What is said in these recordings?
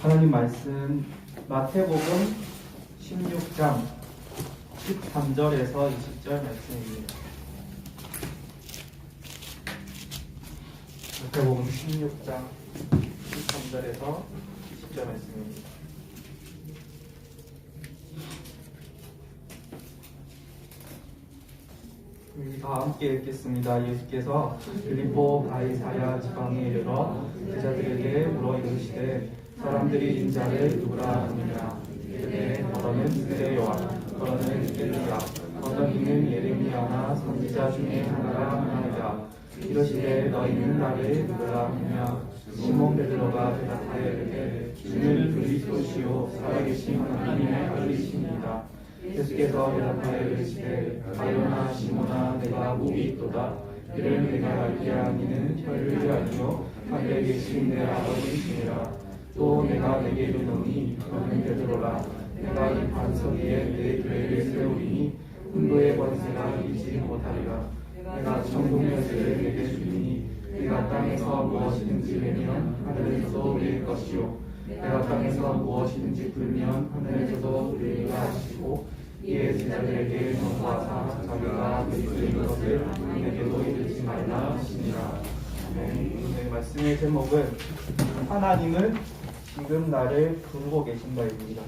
하나님 말씀 마태복음 16장 13절에서 20절 말씀입니다. 마태복음 16장 13절에서 20절 말씀입니다. 우리 다 함께 읽겠습니다. 예수께서 빌립보 가이사야 지방에 이르러 제자들에게 물어 이르시되 사람들이 인자를 누구라 하느냐. 이르되 너는 유대 요한, 너는 엘리야, 너는 이는 예레미야나 선지자 중에 하나라 하나이다. 이르시되 너희는 나를 누구라 하느냐. 시몬 베드로가 대답하여 이르되 주는 그리스도시요 살아계신 하나님의 아들이시니이다. 예수께서 대답하여 이르시되 바요나 시몬아 내가 복이 있도다. 이를 내가 알게 하니는 혈육이 아니요 하늘에 계신 내 아버지시니라. 또 내가 내게 이르노니 너는 베드로라. 내가 이 반석 위에 내 교회를 세우리니 음부의 권세가 이기지 못하리라. 내가 천국 열쇠를 내게 주리니 네가 땅에서 무엇이든지 내면 하늘에서도 내릴 것이요 내가 땅에서 무엇이든지 풀면 하늘에서도 내리라 하시고 이에 제자들에게 넘어가사 자기가 그리스도인 것을 내게도 이르지 말라 하시니라. 네, 말씀의 제목은 하나님은 지금 나를 부르고 계신다입니다.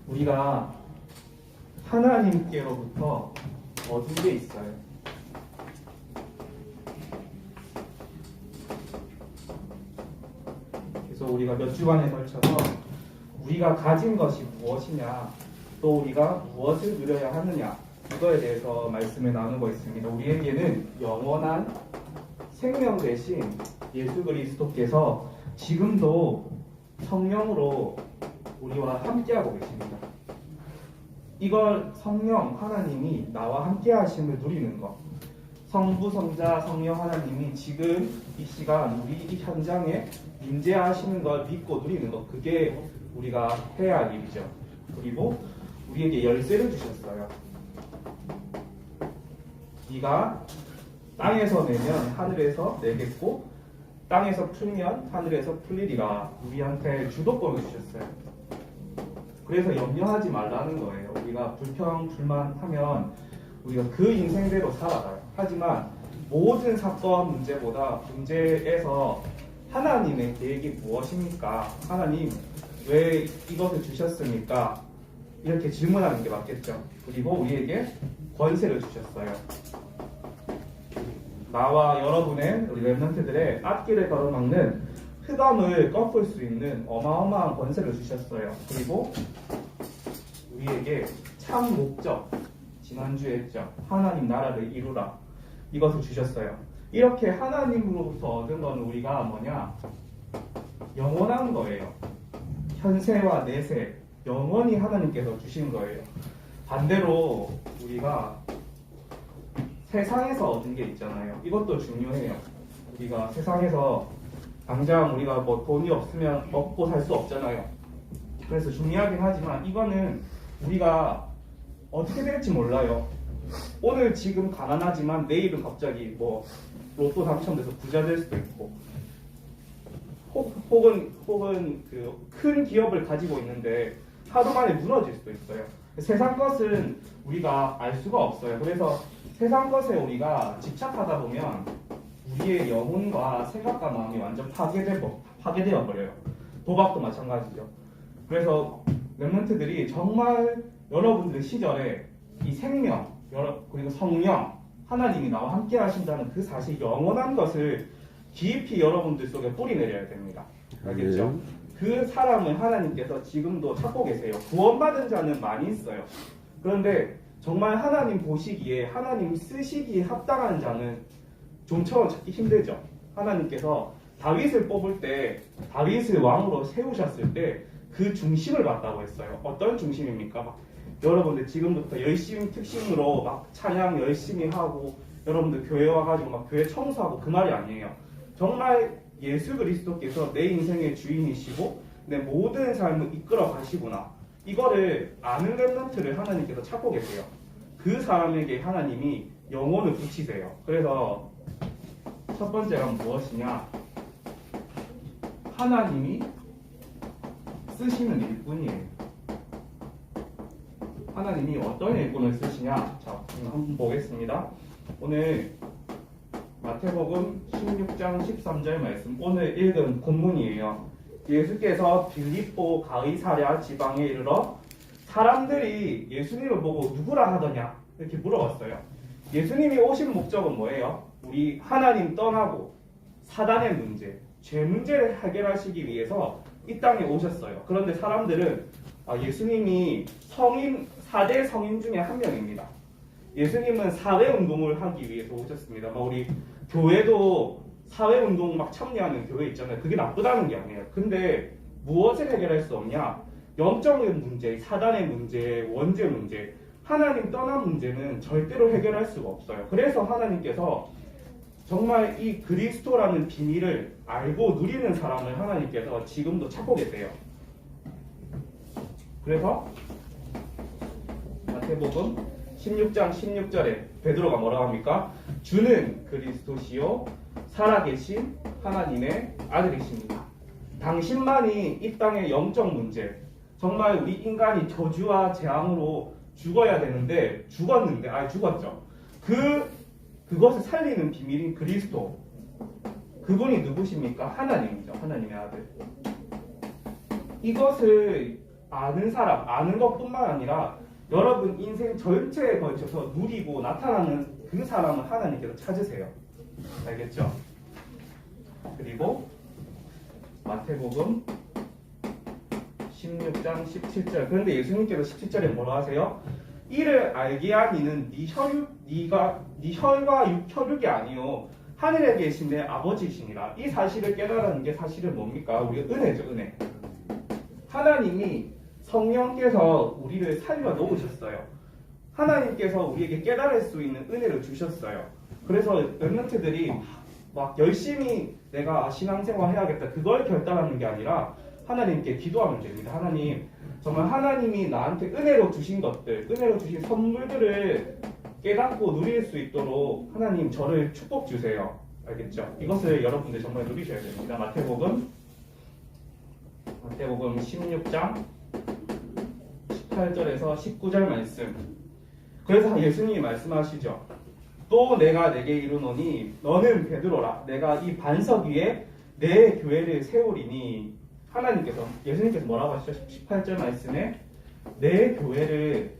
우리가 하나님께로부터 얻은 게 있어요. 그래서 우리가 몇 주간에 걸쳐서 우리가 가진 것이 무엇이냐, 또 우리가 무엇을 누려야 하느냐, 이거에 대해서 말씀을 나누고 있습니다. 우리에게는 영원한 생명 대신 예수 그리스도께서 지금도 성령으로 우리와 함께하고 계십니다. 이걸 성령 하나님이 나와 함께 하심을 누리는 것, 성부 성자 성령 하나님이 지금 이 시간 우리 이 현장에 임재하시는 걸 믿고 누리는 것, 그게 우리가 해야 할 일이죠. 그리고 우리에게 열쇠를 주셨어요. 네가 땅에서 내면 하늘에서 내겠고 땅에서 풀면 하늘에서 풀리리라. 우리한테 주도권을 주셨어요. 그래서 염려하지 말라는 거예요. 우리가 불평, 불만하면 우리가 그 인생대로 살아가요. 하지만 모든 사건 문제에서 하나님의 계획이 무엇입니까? 하나님 왜 이것을 주셨습니까? 이렇게 질문하는 게 맞겠죠. 그리고 우리에게 권세를 주셨어요. 나와 여러분의 우리 랩런트들의 앞길을 가로막는 흑암을 꺾을 수 있는 어마어마한 권세를 주셨어요. 그리고 우리에게 참 목적, 지난주에 했죠. 하나님 나라를 이루라. 이것을 주셨어요. 이렇게 하나님으로부터 얻은 건 우리가 뭐냐? 영원한 거예요. 현세와 내세, 영원히 하나님께서 주신 거예요. 반대로 우리가 세상에서 얻은 게 있잖아요. 이것도 중요해요. 우리가 세상에서 당장 우리가 뭐 돈이 없으면 먹고 살 수 없잖아요. 그래서 중요하긴 하지만 이거는 우리가 어떻게 될지 몰라요. 오늘 지금 가난하지만 내일은 갑자기 뭐 로또 당첨돼서 부자 될 수도 있고, 혹은 그 큰 기업을 가지고 있는데 하루 만에 무너질 수도 있어요. 세상 것은 우리가 알 수가 없어요. 그래서 세상 것에 우리가 집착하다 보면 우리의 영혼과 생각과 마음이 완전 파괴되어 버려요. 도박도 마찬가지죠. 그래서 랩런트들이 정말 여러분들의 시절에 이 생명, 그리고 성령, 하나님이 나와 함께 하신다는 그 사실, 영원한 것을 깊이 여러분들 속에 뿌리내려야 됩니다. 알겠죠? 그 사람을 하나님께서 지금도 찾고 계세요. 구원받은 자는 많이 있어요. 그런데 정말 하나님 보시기에, 하나님 쓰시기에 합당한 자는 좀처럼 찾기 힘들죠. 하나님께서 다윗을 뽑을 때, 다윗을 왕으로 세우셨을 때 그 중심을 봤다고 했어요. 어떤 중심입니까? 여러분들 지금부터 열심히 특심으로 막 찬양 열심히 하고 여러분들 교회 와가지고 막 교회 청소하고 그 말이 아니에요. 정말 예수 그리스도께서 내 인생의 주인이시고 내 모든 삶을 이끌어 가시구나. 이거를 아는 렘넌트를 하나님께서 찾고 계세요. 그 사람에게 하나님이 영혼을 붙이세요. 그래서 첫 번째가 무엇이냐? 하나님이 쓰시는 일꾼이에요. 하나님이 어떤 일꾼을 쓰시냐? 자, 한번 보겠습니다. 오늘 마태복음 16장 13절 말씀, 오늘 읽은 본문이에요. 예수께서 빌립보 가이사랴 지방에 이르러 사람들이 예수님을 보고 누구라 하더냐? 이렇게 물어봤어요. 예수님이 오신 목적은 뭐예요? 우리 하나님 떠나고 사단의 문제, 죄 문제를 해결하시기 위해서 이 땅에 오셨어요. 그런데 사람들은 예수님이 4대 성인 중에 한 명입니다. 예수님은 사회운동을 하기 위해서 오셨습니다. 우리 교회도 사회운동 막 참여하는 교회 있잖아요. 그게 나쁘다는 게 아니에요. 근데 무엇을 해결할 수 없냐? 영적인 문제, 사단의 문제, 원죄 문제, 하나님 떠난 문제는 절대로 해결할 수가 없어요. 그래서 하나님께서 정말 이 그리스도라는 비밀을 알고 누리는 사람을 하나님께서 지금도 찾고 계세요. 그래서 마태복음 16장 16절에 베드로가 뭐라고 합니까? 주는 그리스도시요 살아계신 하나님의 아들이십니다. 당신만이 이 땅의 영적 문제, 정말 우리 인간이 저주와 재앙으로 죽어야 되는데 죽었죠. 그것을 살리는 비밀인 그리스도. 그분이 누구십니까? 하나님이죠. 하나님의 아들. 이것을 아는 사람, 아는 것뿐만 아니라 여러분 인생 전체에 걸쳐서 누리고 나타나는 그 사람을 하나님께서 찾으세요. 알겠죠? 그리고 마태복음 16장 17절. 그런데 예수님께서 17절에 뭐라 하세요? 이를 알게 한 이는 네 혈과 혈육이 아니요 하늘에 계신 내 아버지이시니라. 이 사실을 깨달은 게 사실은 뭡니까? 우리가 은혜죠, 은혜. 하나님이 성령께서 우리를 살려 놓으셨어요. 하나님께서 우리에게 깨달을 수 있는 은혜를 주셨어요. 그래서 렘넌트들이 막 열심히 내가 신앙생활 해야겠다 그걸 결단하는 게 아니라 하나님께 기도하면 됩니다. 하나님, 정말 하나님이 나한테 은혜로 주신 것들, 은혜로 주신 선물들을 깨닫고 누릴 수 있도록 하나님 저를 축복 주세요. 알겠죠? 이것을 여러분들 정말 누리셔야 됩니다. 마태복음 16장 18절에서 19절 말씀. 그래서 예수님이 말씀하시죠. 또 내가 내게 이르노니 너는 베드로라. 내가 이 반석 위에 내 교회를 세우리니. 하나님께서, 예수님께서 뭐라고 하시죠? 18절 말씀에 내 교회를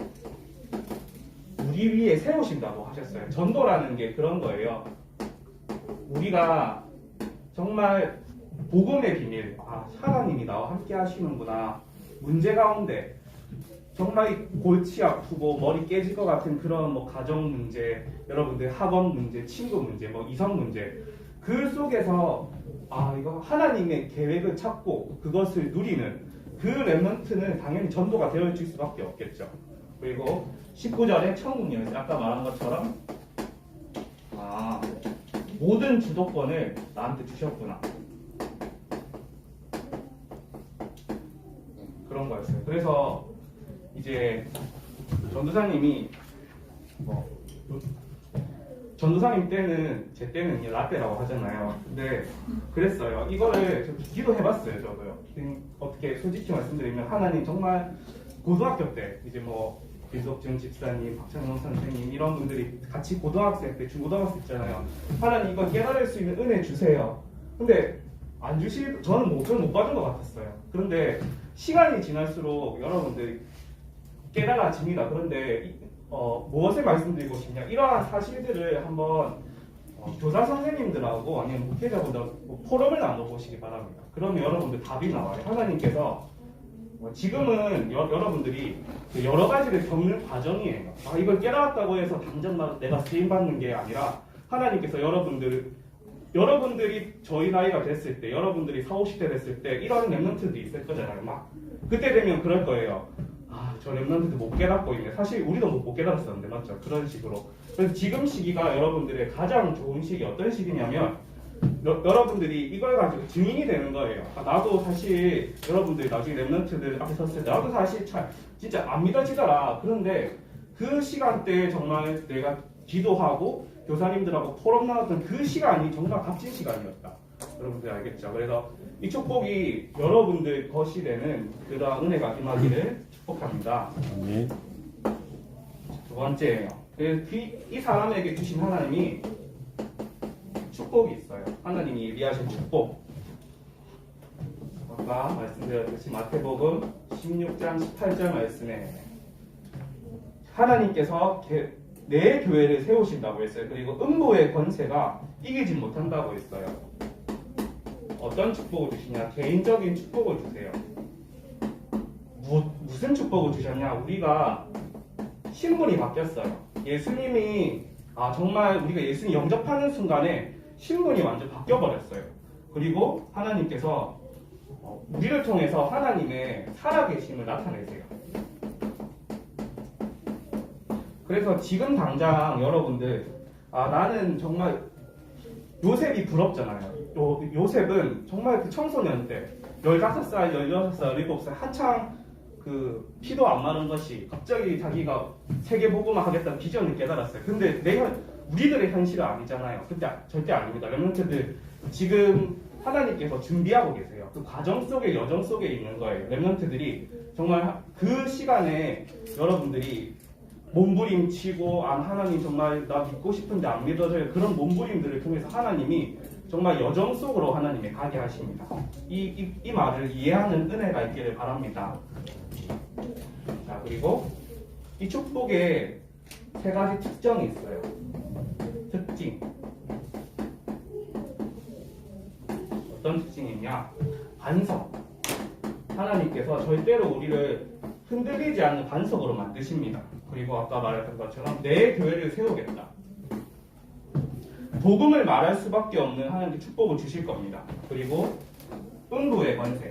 우리 위에 세우신다고 하셨어요. 전도라는 게 그런 거예요. 우리가 정말 복음의 비밀, 하나님이 나와 함께 하시는구나. 문제 가운데 정말 골치 아프고 머리 깨질 것 같은 그런 가정 문제, 여러분들 학원 문제, 친구 문제, 이성 문제, 그 속에서 이거 하나님의 계획을 찾고 그것을 누리는 그 렘넌트는 당연히 전도가 되어질 수밖에 없겠죠. 그리고 19절에 천국 열쇠, 아까 말한 것처럼 모든 주도권을 나한테 주셨구나. 그런 거였어요. 그래서 이제 전도사님이 전도사님 때는, 제 때는 라떼라고 하잖아요. 근데 그랬어요. 이거를 저 기도해봤어요, 저도요. 어떻게 솔직히 말씀드리면 하나님 정말 고등학교 때 이제 김석준 집사님, 박찬영 선생님 이런 분들이 같이 고등학생 때, 중고등학생 있잖아요. 하나님 이거 깨달을 수 있는 은혜 주세요. 근데 안 저는 못 받은 것 같았어요. 그런데 시간이 지날수록 여러분들 깨달아집니다. 그런데 무엇을 말씀드리고 싶냐? 이러한 사실들을 한번 교사 선생님들하고 아니면 목회자보다 포럼을 나눠보시기 바랍니다. 그러면 여러분들 답이 나와요. 하나님께서 지금은 여러분들이 여러 가지를 겪는 과정이에요. 이걸 깨달았다고 해서 당장 내가 쓰임받는 게 아니라 하나님께서 여러분들이 저희 나이가 됐을 때, 여러분들이 40, 50대 됐을 때 이런 렘넌트들이 있을 거잖아요. 그때 되면 그럴 거예요. 저 렘넌트들 못 깨닫고 있네. 사실 우리도 못 깨달았었는데, 맞죠? 그런 식으로. 그래서 지금 시기가 여러분들의 가장 좋은 시기 어떤 시기냐면 여러분들이 이걸 가지고 증인이 되는 거예요. 나도 사실 여러분들이 나중에 랩런트들 앞에 섰을 때 나도 사실 진짜 안 믿어지더라. 그런데 그 시간대에 정말 내가 기도하고 교사님들하고 토론 나눴던 그 시간이 정말 값진 시간이었다. 여러분들 알겠죠? 그래서 이 축복이 여러분들 것이 되는 그러한 은혜가 임하기를 축복합니다. 네. 두 번째예요. 이 사람에게 주신 하나님이 축복이 있어요. 하나님이 예비하신 축복. 아까 말씀드렸듯이 마태복음 16장 18절 말씀에 하나님께서 내 교회를 세우신다고 했어요. 그리고 음부의 권세가 이기지 못한다고 했어요. 어떤 축복을 주시냐? 개인적인 축복을 주세요. 무슨 축복을 주셨냐? 우리가 신분이 바뀌었어요. 예수님이 정말 우리가 예수님 영접하는 순간에 신분이 완전 바뀌어버렸어요. 그리고 하나님께서 우리를 통해서 하나님의 살아계심을 나타내세요. 그래서 지금 당장 여러분들 나는 정말 요셉이 부럽잖아요. 요셉은 정말 그 청소년 때 15살, 16살, 17살 한창 그 피도 안 마른 것이 갑자기 자기가 세계복음화 하겠다는 비전을 깨달았어요. 근데 우리들의 현실은 아니잖아요. 근데 절대 아닙니다. 렘넌트들 지금 하나님께서 준비하고 계세요. 그 과정 속에 여정 속에 있는 거예요. 렘넌트들이 정말 그 시간에 여러분들이 몸부림치고 하나님 정말 나 믿고 싶은데 안 믿어져요. 그런 몸부림들을 통해서 하나님이 정말 여정 속으로 하나님이 가게 하십니다. 이 말을 이해하는 은혜가 있기를 바랍니다. 자, 그리고 이 축복에 세 가지 특징이 있어요. 특징. 어떤 특징이냐? 반석. 하나님께서 절대로 우리를 흔들리지 않는 반석으로 만드십니다. 그리고 아까 말했던 것처럼 내 교회를 세우겠다. 복음을 말할 수밖에 없는 하나님께 축복을 주실 겁니다. 그리고 음부의 권세.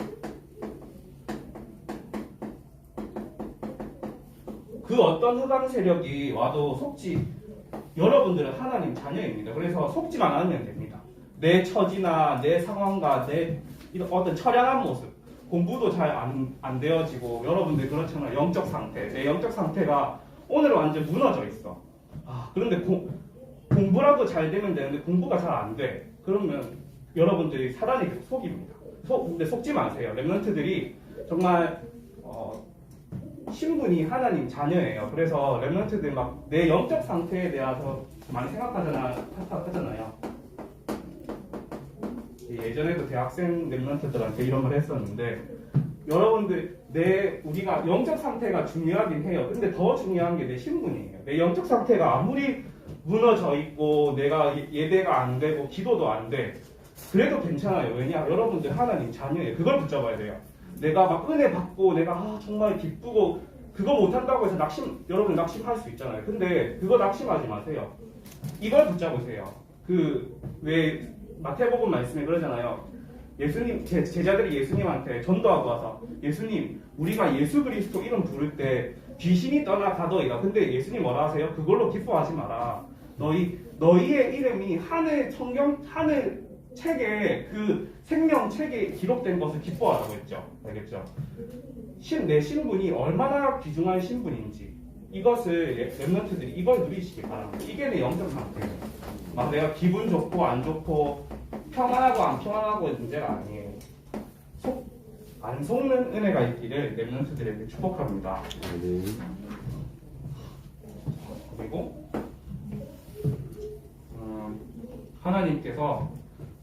그 어떤 흑암 세력이 와도 속지, 여러분들은 하나님 자녀입니다. 그래서 속지만 않으면 됩니다. 내 처지나 내 상황과 내 어떤 처량한 모습, 공부도 잘 안 되어지고, 여러분들 그렇잖아요. 영적 상태. 내 영적 상태가 오늘 완전 무너져 있어. 그런데 공부라도 잘 되면 되는데 공부가 잘 안 돼. 그러면 여러분들이 사단이 속입니다. 근데 속지 마세요. 렘넌트들이 정말 신분이 하나님 자녀예요. 그래서 렘넌트들 막 내 영적 상태에 대해서 많이 생각하잖아요. 예전에도 대학생 렘넌트들한테 이런 말 했었는데, 여러분들 우리가 영적 상태가 중요하긴 해요. 근데 더 중요한 게 내 신분이에요. 내 영적 상태가 아무리 무너져 있고 내가 예배가 안 되고 기도도 안 돼. 그래도 괜찮아요. 왜냐? 여러분들 하나님 자녀예요. 그걸 붙잡아야 돼요. 내가 막 은혜 받고 내가 정말 기쁘고 그거 못한다고 해서 여러분 낙심할 수 있잖아요. 근데 그거 낙심하지 마세요. 이걸 붙잡으세요. 왜 마태복음 말씀에 그러잖아요. 예수님, 제자들이 예수님한테 전도하고 와서 예수님, 우리가 예수 그리스도 이름 부를 때 귀신이 떠나가더이다. 근데 예수님 뭐라 하세요? 그걸로 기뻐하지 마라. 너희의 이름이 하늘 책에 그 생명책에 기록된 것을 기뻐하라고 했죠. 알겠죠? 내 신분이 얼마나 귀중한 신분인지 이것을 렘넌트들이 이걸 누리시기 바랍니다. 이게 내 영적 상태예요. 막 내가 기분 좋고 안 좋고 평안하고 안 평안하고의 문제가 아니에요. 안 속는 은혜가 있기를 렘넌트들에게 축복합니다. 그리고 하나님께서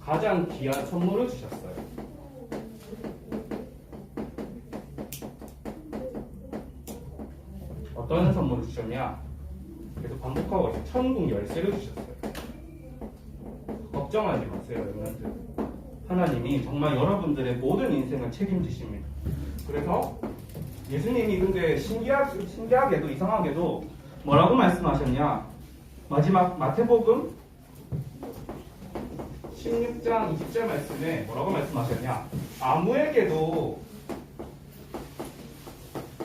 가장 귀한 선물을 주셨어요. 어떤 선물을 주셨냐? 계속 반복하고 있어요. 천국 열쇠를 주셨어요. 걱정하지 마세요, 렘넌트. 하나님이 정말 여러분들의 모든 인생을 책임지십니다. 그래서 예수님이 근데 신기하게도 이상하게도 뭐라고 말씀하셨냐? 마지막 마태복음 16장 20절 말씀에 뭐라고 말씀하셨냐? 아무에게도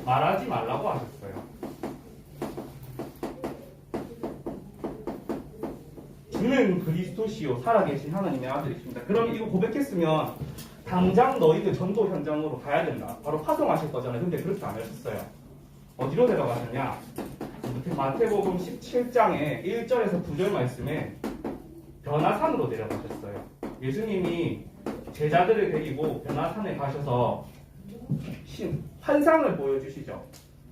말하지 말라고 하셨어요. 그는 그리스도시요 살아계신 하나님의 아들이십니다. 그럼 이거 고백했으면 당장 너희들 전도 현장으로 가야 된다. 바로 파송하실 거잖아요. 근데 그렇게 안 하셨어요. 어디로 데려가셨냐? 마태복음 17장의 1절에서 9절 말씀에 변화산으로 데려가셨어요. 예수님이 제자들을 데리고 변화산에 가셔서 환상을 보여주시죠.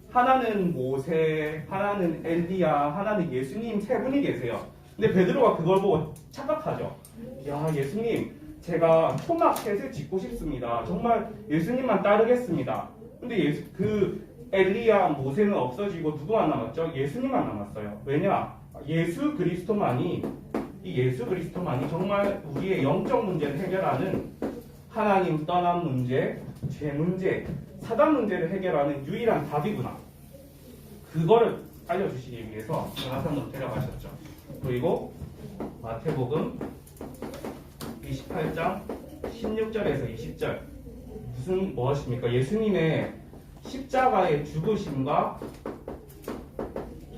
하나는 모세, 하나는 엘리야, 하나는 예수님 세 분이 계세요. 근데 베드로가 그걸 보고 착각하죠. 야, 예수님, 제가 초막셋을 짓고 싶습니다. 정말 예수님만 따르겠습니다. 근데 그 엘리야, 모세는 없어지고 누구만 남았죠? 예수님만 남았어요. 왜냐? 예수 그리스도만이 정말 우리의 영적 문제를 해결하는 하나님 떠난 문제, 죄 문제, 사단 문제를 해결하는 유일한 답이구나. 그거를 알려주시기 위해서 변화산으로 데려가셨죠. 그리고 마태복음 28장 16절에서 20절 무엇입니까? 예수님의 십자가의 죽으심과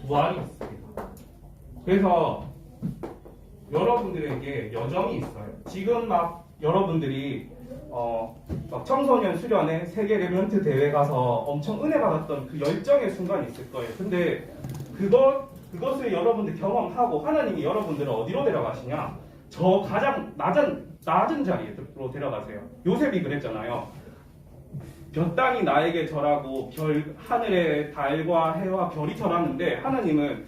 부활이 있습니다. 그래서 여러분들에게 여정이 있어요. 지금 막 여러분들이 막 청소년 수련회 세계 랩런트 대회 가서 엄청 은혜 받았던 그 열정의 순간이 있을 거예요. 근데 그것을 여러분들 경험하고 하나님이 여러분들을 어디로 데려가시냐? 저 가장 낮은 자리로 데려가세요. 요셉이 그랬잖아요. 몇 땅이 나에게 절하고 하늘의 달과 해와 별이 절하는데 하나님은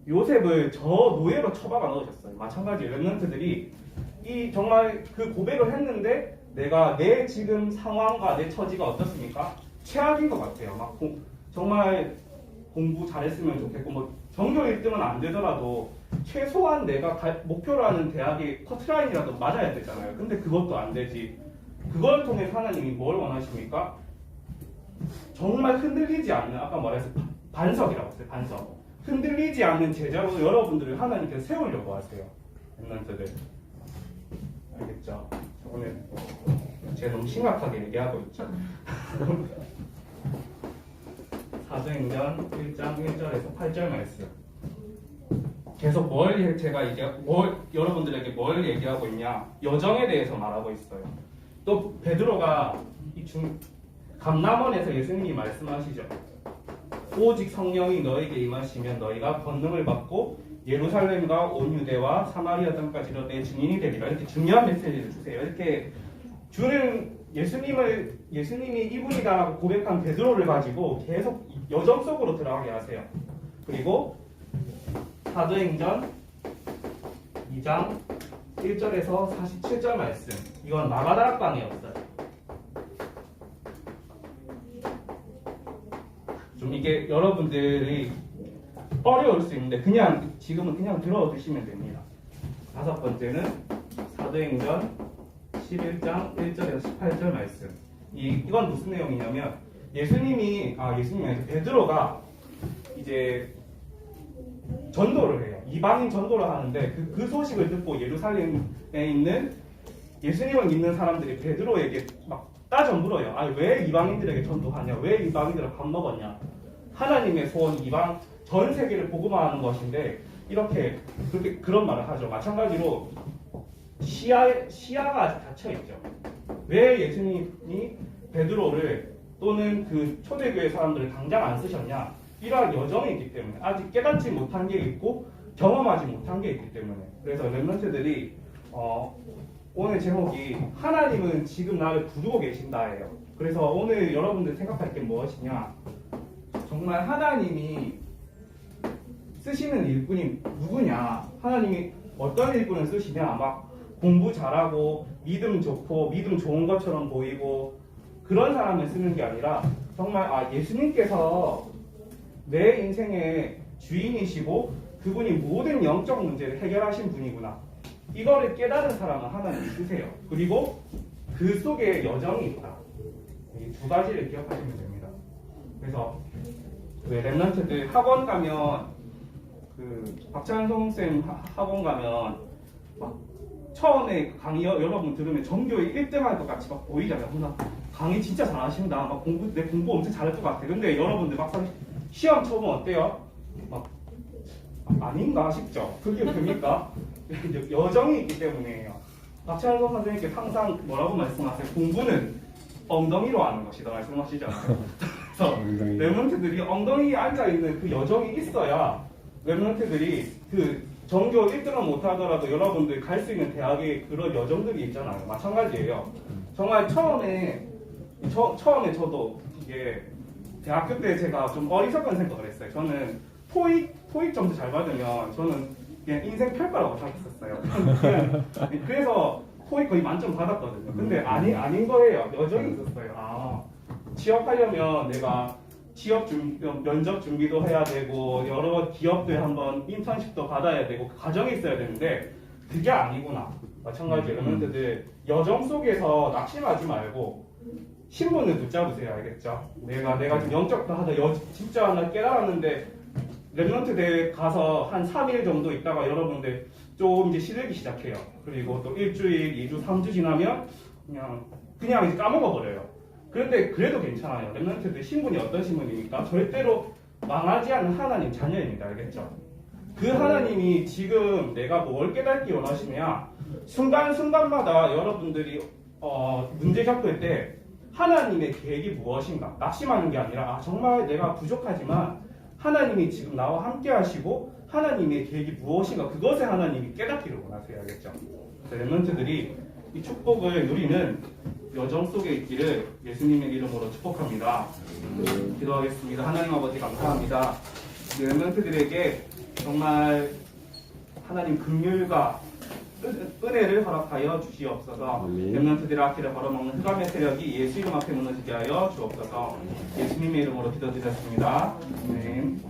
요셉을 저 노예로 처박아 넣으셨어요. 마찬가지로 랩런트들이 정말 그 고백을 했는데 내가 내 지금 상황과 내 처지가 어떻습니까? 최악인 것 같아요. 막 정말 공부 잘했으면 좋겠고 뭐 전교 1등은 안 되더라도 최소한 내가 목표로 하는 대학의 커트라인이라도 맞아야 되잖아요. 근데 그것도 안 되지. 그걸 통해 하나님이 뭘 원하십니까? 정말 흔들리지 않는, 아까 말했을 반석이라고 했어요. 반석. 흔들리지 않는 제자로 여러분들을 하나님께서 세우려고 하세요. 랩런트들. 알겠죠? 오늘 제가 너무 심각하게 얘기하고 있죠. 사도행전 1장 1절에서 8절 말씀. 계속 여러분들에게 뭘 얘기하고 있냐? 여정에 대해서 말하고 있어요. 또 베드로가 감람원에서 예수님이 말씀하시죠. 오직 성령이 너에게 임하시면 너희가 권능을 받고 예루살렘과 온 유대와 사마리아 땅까지로 내 증인이 되리라. 이렇게 중요한 메시지를 주세요. 이렇게 주는 예수님이 이분이다라고 고백한 베드로를 가지고 계속 여정 속으로 들어가게 하세요. 그리고 사도행전 2장 1절에서 47절 말씀. 이건 마가다락방이었어요. 좀 이게 여러분들이 어려울 수 있는데 지금은 그냥 들어두시면 됩니다. 다섯 번째는 사도행전 11장 1절에서 18절 말씀. 이건 무슨 내용이냐면 예수님이 아니라 베드로가 이제 전도를 해요. 이방인 전도를 하는데 그 소식을 듣고 예루살렘에 있는 예수님을 믿는 사람들이 베드로에게 막 따져 물어요. 아니 왜 이방인들에게 전도하냐? 왜 이방인들을 밥 먹었냐? 하나님의 소원 이방 전 세계를 복음화하는 것인데 그런 말을 하죠. 마찬가지로 시야가 아직 닫혀 있죠. 왜 예수님이 베드로를 또는 그 초대교회 사람들을 당장 안 쓰셨냐? 이러한 여정이 있기 때문에 아직 깨닫지 못한 게 있고 경험하지 못한 게 있기 때문에. 그래서 랩런트들이 오늘 제목이 하나님은 지금 나를 부르고 계신다예요. 그래서 오늘 여러분들 생각할 게 무엇이냐? 정말 하나님이 쓰시는 일꾼이 누구냐? 하나님이 어떤 일꾼을 쓰시냐? 막 공부 잘하고 믿음 좋고 믿음 좋은 것처럼 보이고 그런 사람을 쓰는 게 아니라 정말 예수님께서 내 인생의 주인이시고 그분이 모든 영적 문제를 해결하신 분이구나. 이거를 깨달은 사람은 하나님 쓰세요. 그리고 그 속에 여정이 있다. 이 두 가지를 기억하시면 됩니다. 그래서 랩런트들 학원 가면 박찬성 쌤 학원 가면 막 처음에 강의 여러분 들으면 전교에 1등 할 것 같이 막 보이잖아요. 나 강의 진짜 잘하신다. 막 내 공부 엄청 잘할 것 같아. 근데 여러분들 막상 시험 쳐보면 어때요? 막 아닌가 싶죠. 그게 됩니까? 여정이 있기 때문이에요. 박찬석 선생님께 항상 뭐라고 말씀하세요? 공부는 엉덩이로 하는 것이다 말씀하시잖아요. 그래서 랩런트들이 엉덩이에 앉아있는 그 여정이 있어야 랩런트들이 그 전교 1등은 못하더라도 여러분들 갈 수 있는 대학에 그런 여정들이 있잖아요. 마찬가지예요. 정말 처음에 저도 이게 대학교 때 제가 좀 어리석은 생각을 했어요. 저는 토익 점수 잘 받으면 저는 그냥 인생 평가라고 생각했었어요. 그래서 토익 거의 만점 받았거든요. 근데 아닌 거예요. 여정이 있었어요. 취업하려면 내가 면접 준비도 해야 되고 여러 기업들 한번 인턴십도 받아야 되고 그 과정이 있어야 되는데 그게 아니구나. 마찬가지 랩런트들 여정 속에서 낙심하지 말고 신분을 붙잡으세요. 알겠죠? 내가 지금 영적도 하다 진짜 나 깨달았는데 랩런트 대회 가서 한 3일 정도 있다가 여러분들 좀 이제 시들기 시작해요. 그리고 또 일주일, 2주, 3주 지나면 그냥 이제 까먹어버려요. 그런데 그래도 괜찮아요. 랩런트들 신분이 어떤 신분입니까? 절대로 망하지 않는 하나님 자녀입니다. 알겠죠? 그 하나님이 지금 내가 뭘 깨닫기 원하시냐 순간순간마다 여러분들이 문제 겪을 때 하나님의 계획이 무엇인가 낙심하는 게 아니라 정말 내가 부족하지만 하나님이 지금 나와 함께 하시고 하나님의 계획이 무엇인가 그것에 하나님이 깨닫기를 원하세요. 알겠죠? 랩런트들이 이 축복을 누리는 여정 속에 있기를 예수님의 이름으로 축복합니다. 기도하겠습니다. 하나님 아버지 감사합니다. 랩런트들에게 정말 하나님 긍휼과 은혜를 허락하여 주시옵소서. 랩런트들의 앞길을 걸어먹는 흑암의 세력이 예수 이름 앞에 무너지게 하여 주옵소서. 예수님의 이름으로 기도드렸습니다. 아멘.